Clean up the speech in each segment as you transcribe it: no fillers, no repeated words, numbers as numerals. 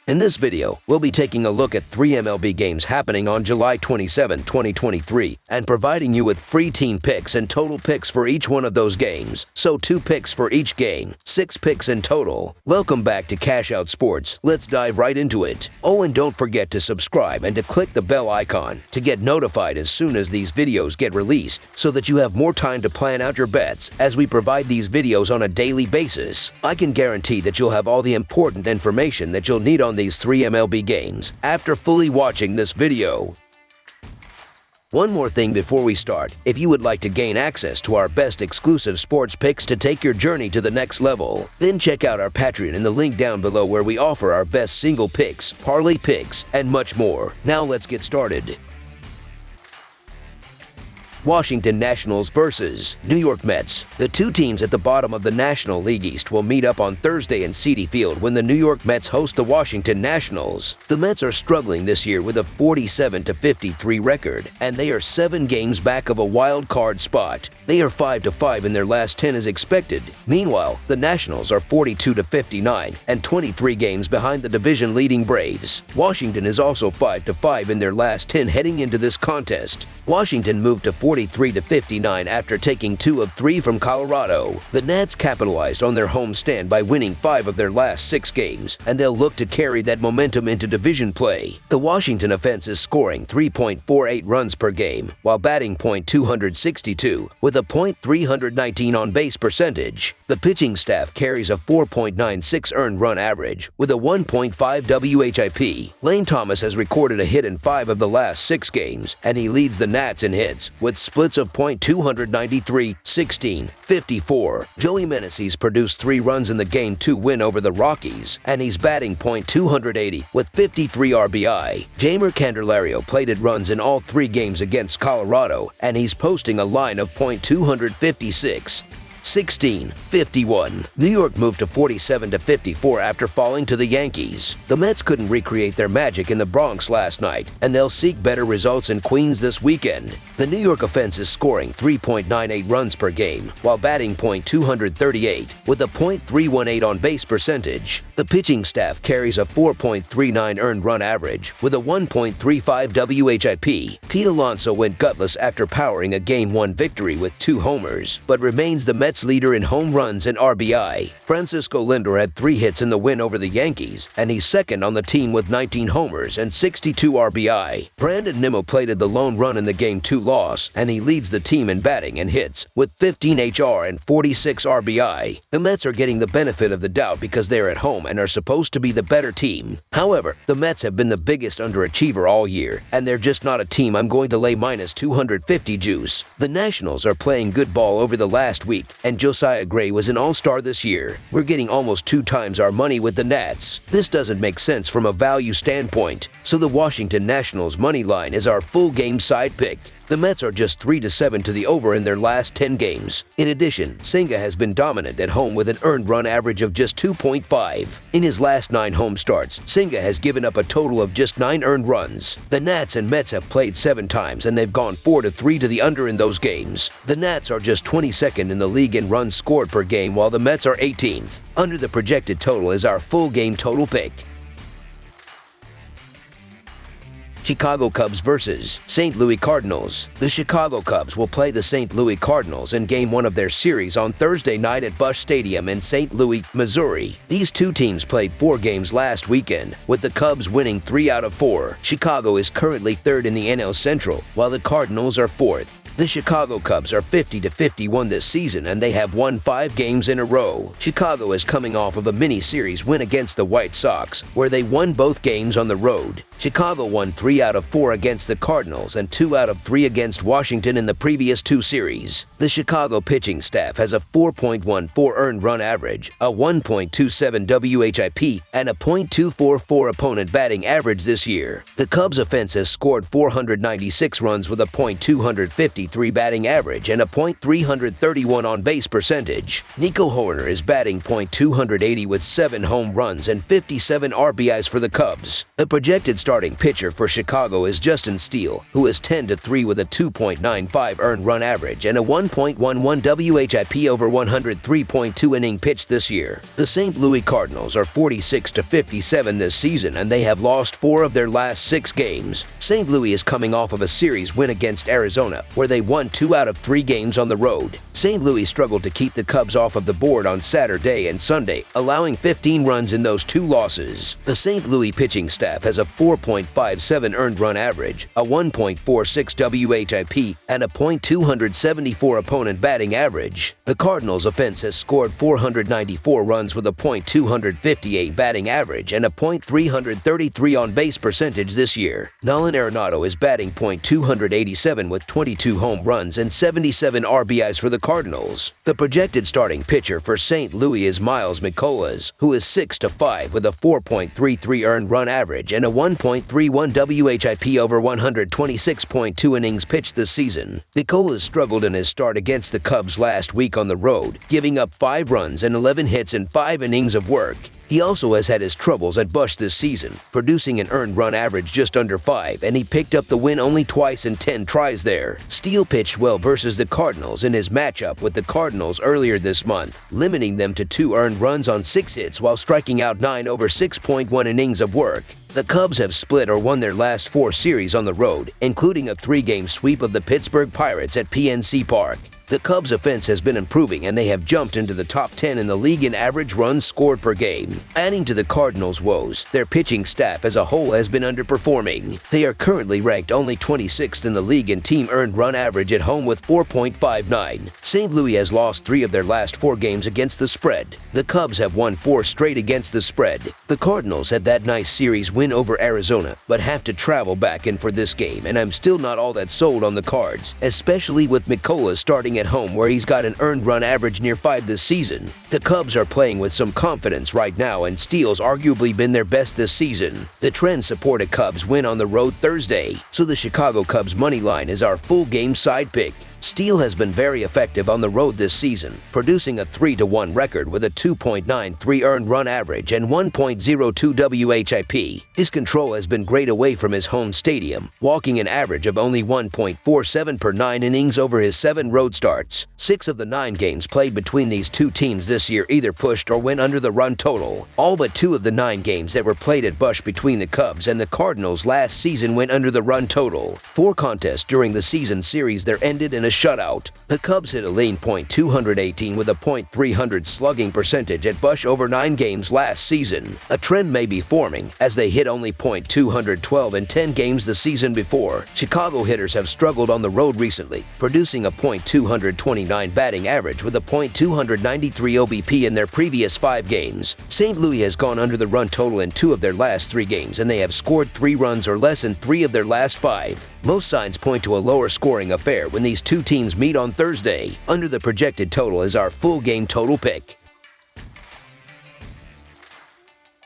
In this video, we'll be taking a look at 3 MLB games happening on July 27, 2023, and providing you with free team picks and total picks for each one of those games. So 2 picks for each game, 6 picks in total. Welcome back to Cash Out Sports. Let's dive right into it. Oh, and don't forget to subscribe and to click the bell icon to get notified as soon as these videos get released, so that you have more time to plan out your bets as we provide these videos on a daily basis. I can guarantee that you'll have all the important information that you'll need on these 3 MLB games after fully watching this video. One more thing before we start. If you would like to gain access to our best exclusive sports picks to take your journey to the next level, then check out our Patreon in the link down below, where we offer our best single picks, parlay picks, and much more. Now let's get started. Washington Nationals versus New York Mets. The two teams at the bottom of the National League East will meet up on Thursday in Citi Field when the New York Mets host the Washington Nationals. The Mets are struggling this year with a 47-53 record, and they are 7 games back of a wild card spot. They are 5-5 in their last 10 as expected. Meanwhile, the Nationals are 42-59 and 23 games behind the division-leading Braves. Washington is also 5-5 in their last 10 heading into this contest. Washington moved to 43-59 after taking 2 of 3 from Colorado. The Nats capitalized on their home stand by winning 5 of their last 6 games, and they'll look to carry that momentum into division play. The Washington offense is scoring 3.48 runs per game, while batting .262 with a .319 on-base percentage. The pitching staff carries a 4.96 earned run average with a 1.5 WHIP. Lane Thomas has recorded a hit in 5 of the last 6 games, and he leads the Nats in hits with splits of .293, 16, 54. Joey Meneses produced 3 runs in the Game 2 win over the Rockies, and he's batting .280 with 53 RBI. Jeimer Candelario plated runs in all 3 games against Colorado, and he's posting a line of .256. 16-51. New York moved to 47-54 after falling to the Yankees. The Mets couldn't recreate their magic in the Bronx last night, and they'll seek better results in Queens this weekend. The New York offense is scoring 3.98 runs per game, while batting .238 with a .318 on-base percentage. The pitching staff carries a 4.39 earned run average with a 1.35 WHIP. Pete Alonso went gutless after powering a Game 1 victory with 2 homers, but remains the Mets leader in home runs and RBI. Francisco Lindor had 3 hits in the win over the Yankees, and he's second on the team with 19 homers and 62 RBI. Brandon Nimmo plated the lone run in the Game 2 loss, and he leads the team in batting and hits with 15 HR and 46 RBI. The Mets are getting the benefit of the doubt because they're at home and are supposed to be the better team. However, the Mets have been the biggest underachiever all year, and they're just not a team I'm going to lay -250 juice. The Nationals are playing good ball over the last week, and Josiah Gray was an all-star this year. We're getting almost 2 times our money with the Nats. This doesn't make sense from a value standpoint, so the Washington Nationals money line is our full game side pick. The Mets are just 3-7 to the over in their last 10 games. In addition, Senga has been dominant at home with an earned run average of just 2.5. In his last 9 home starts, Senga has given up a total of just 9 earned runs. The Nats and Mets have played 7 times, and they've gone 4-3 to the under in those games. The Nats are just 22nd in the league in runs scored per game, while the Mets are 18th. Under the projected total is our full game total pick. Chicago Cubs versus St. Louis Cardinals. The Chicago Cubs will play the St. Louis Cardinals in Game 1 of their series on Thursday night at Busch Stadium in St. Louis, Missouri. These 2 teams played 4 games last weekend, with the Cubs winning 3 out of 4. Chicago is currently 3rd in the NL Central, while the Cardinals are 4th. The Chicago Cubs are 50-51 this season, and they have won 5 games in a row. Chicago is coming off of a mini-series win against the White Sox, where they won both games on the road. Chicago won 3 out of 4 against the Cardinals and 2 out of 3 against Washington in the previous 2 series. The Chicago pitching staff has a 4.14 earned run average, a 1.27 WHIP, and a .244 opponent batting average this year. The Cubs offense has scored 496 runs with a .253 batting average and a .331 on-base percentage. Nico Hoerner is batting .280 with 7 home runs and 57 RBIs for the Cubs. The projected starting pitcher for Chicago is Justin Steele, who is 10-3 with a 2.95 earned run average and a 1.11 WHIP over 103.2 inning pitched this year. The St. Louis Cardinals are 46-57 this season, and they have lost 4 of their last 6 games. St. Louis is coming off of a series win against Arizona, where they won 2 out of 3 games on the road. St. Louis struggled to keep the Cubs off of the board on Saturday and Sunday, allowing 15 runs in those 2 losses. The St. Louis pitching staff has a 4.57 earned run average, a 1.46 WHIP, and a .274 opponent batting average. The Cardinals' offense has scored 494 runs with a .258 batting average and a .333 on-base percentage this year. Nolan Arenado is batting .287 with 22 home runs and 77 RBIs for the Cardinals. The projected starting pitcher for St. Louis is Miles Mikolas, who is 6-5 with a 4.33 earned run average and a 1.31 WHIP over 126.2 innings pitched this season. Mikolas struggled in his start against the Cubs last week on the road, giving up 5 runs and 11 hits in 5 innings of work. He also has had his troubles at Busch this season, producing an earned run average just under 5, and he picked up the win only twice in 10 tries there. Steele pitched well versus the Cardinals in his matchup with the Cardinals earlier this month, limiting them to 2 earned runs on 6 hits while striking out 9 over 6.1 innings of work. The Cubs have split or won their last 4 series on the road, including a 3-game sweep of the Pittsburgh Pirates at PNC Park. The Cubs' offense has been improving, and they have jumped into the top 10 in the league in average runs scored per game. Adding to the Cardinals' woes, their pitching staff as a whole has been underperforming. They are currently ranked only 26th in the league in team earned run average at home with 4.59. St. Louis has lost 3 of their last 4 games against the spread. The Cubs have won 4 straight against the spread. The Cardinals had that nice series win over Arizona, but have to travel back in for this game, and I'm still not all that sold on the Cards, especially with Mikolas starting at home where he's got an earned run average near 5 this season. The Cubs are playing with some confidence right now, and Steele's arguably been their best this season. The trends support a Cubs win on the road Thursday, so the Chicago Cubs money line is our full game side pick. Steele has been very effective on the road this season, producing a 3-1 record with a 2.93 earned run average and 1.02 WHIP. His control has been great away from his home stadium, walking an average of only 1.47 per 9 innings over his 7 road starts. 6 of the 9 games played between these 2 teams this year either pushed or went under the run total. All but 2 of the 9 games that were played at Busch between the Cubs and the Cardinals last season went under the run total. 4 contests during the season series there ended in a shutout. The Cubs hit a lean .218 with a .300 slugging percentage at Busch over 9 games last season. A trend may be forming, as they hit only .212 in 10 games the season before. Chicago hitters have struggled on the road recently, producing a .229 batting average with a .293 OBP in their previous 5 games. St. Louis has gone under the run total in 2 of their last 3 games, and they have scored 3 runs or less in 3 of their last 5. Most signs point to a lower scoring affair when these 2 teams meet on Thursday. Under the projected total is our full game total pick.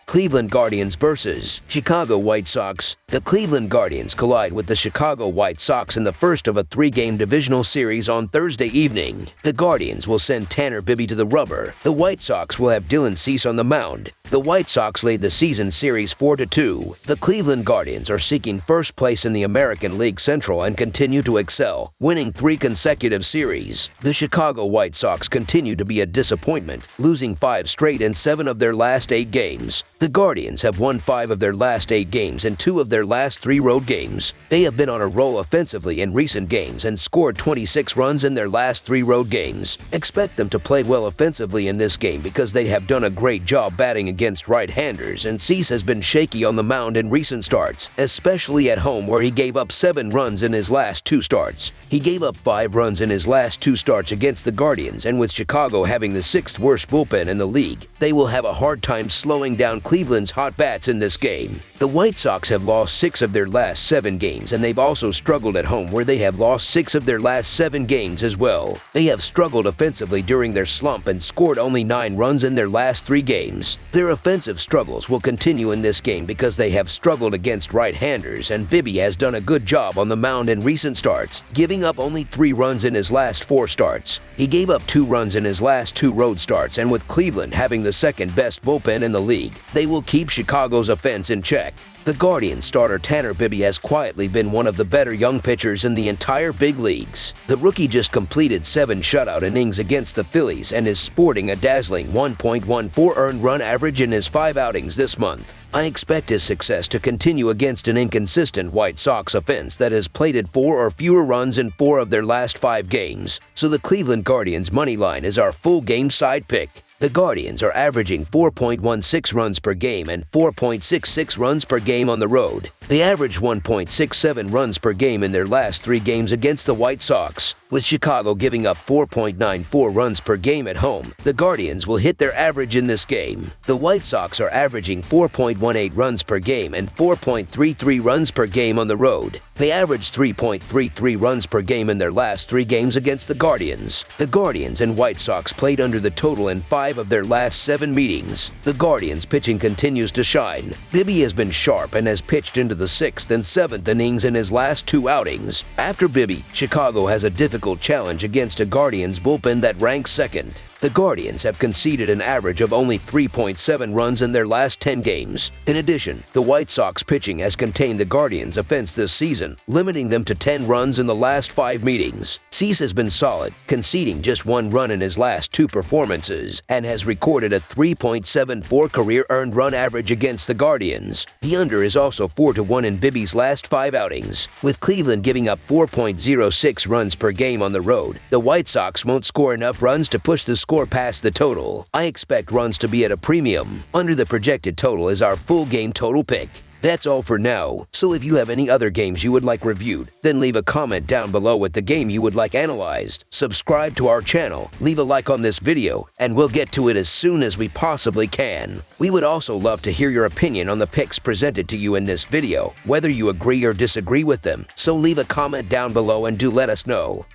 Cleveland Guardians vs. Chicago White Sox. The Cleveland Guardians collide with the Chicago White Sox in the first of a 3-game divisional series on Thursday evening. The Guardians will send Tanner Bibby to the rubber. The White Sox will have Dylan Cease on the mound. The White Sox lead the season series 4-2. The Cleveland Guardians are seeking first place in the American League Central and continue to excel, winning 3 consecutive series. The Chicago White Sox continue to be a disappointment, losing 5 straight in 7 of their last 8 games. The Guardians have won 5 of their last 8 games and 2 of their last 3 road games. They have been on a roll offensively in recent games and scored 26 runs in their last 3 road games. Expect them to play well offensively in this game because they have done a great job batting against right-handers, and Cease has been shaky on the mound in recent starts, especially at home where he gave up 7 runs in his last 2 starts. He gave up 5 runs in his last 2 starts against the Guardians, and with Chicago having the 6th worst bullpen in the league, they will have a hard time slowing down Cleveland's hot bats in this game. The White Sox have lost 6 of their last 7 games, and they've also struggled at home where they have lost 6 of their last 7 games as well. They have struggled offensively during their slump and scored only 9 runs in their last 3 games. Their offensive struggles will continue in this game because they have struggled against right-handers, and Bibby has done a good job on the mound in recent starts, giving up only 3 runs in his last 4 starts. He gave up 2 runs in his last 2 road starts, and with Cleveland having the 2nd best bullpen in the league, they will keep Chicago's offense in check. The The Guardians starter Tanner Bibee has quietly been one of the better young pitchers in the entire big leagues. The rookie just completed 7 shutout innings against the Phillies and is sporting a dazzling 1.14 earned run average in his 5 outings this month. I expect his success to continue against an inconsistent White Sox offense that has plated 4 or fewer runs in 4 of their last 5 games, so the Cleveland Guardians money line is our full game side pick. The Guardians are averaging 4.16 runs per game and 4.66 runs per game on the road. They averaged 1.67 runs per game in their last 3 games against the White Sox. With Chicago giving up 4.94 runs per game at home, the Guardians will hit their average in this game. The White Sox are averaging 4.18 runs per game and 4.33 runs per game on the road. They averaged 3.33 runs per game in their last 3 games against the Guardians. The Guardians and White Sox played under the total in 5 of their last 7 meetings. The Guardians pitching continues to shine. Bibee has been sharp and has pitched into the 6th and 7th innings in his last 2 outings. After Bibee, Chicago has a difficult challenge against a Guardians bullpen that ranks 2nd. The Guardians have conceded an average of only 3.7 runs in their last 10 games. In addition, the White Sox pitching has contained the Guardians' offense this season, limiting them to 10 runs in the last 5 meetings. Cease has been solid, conceding just 1 run in his last 2 performances, and has recorded a 3.74 career earned run average against the Guardians. The under is also 4-1 in Bibee's last 5 outings. With Cleveland giving up 4.06 runs per game on the road, the White Sox won't score enough runs to push the score past the total. I expect runs to be at a premium. Under the projected total is our full game total pick. That's all for now, so if you have any other games you would like reviewed, then leave a comment down below with the game you would like analyzed. Subscribe to our channel, leave a like on this video, and we'll get to it as soon as we possibly can. We would also love to hear your opinion on the picks presented to you in this video, whether you agree or disagree with them, so leave a comment down below and do let us know.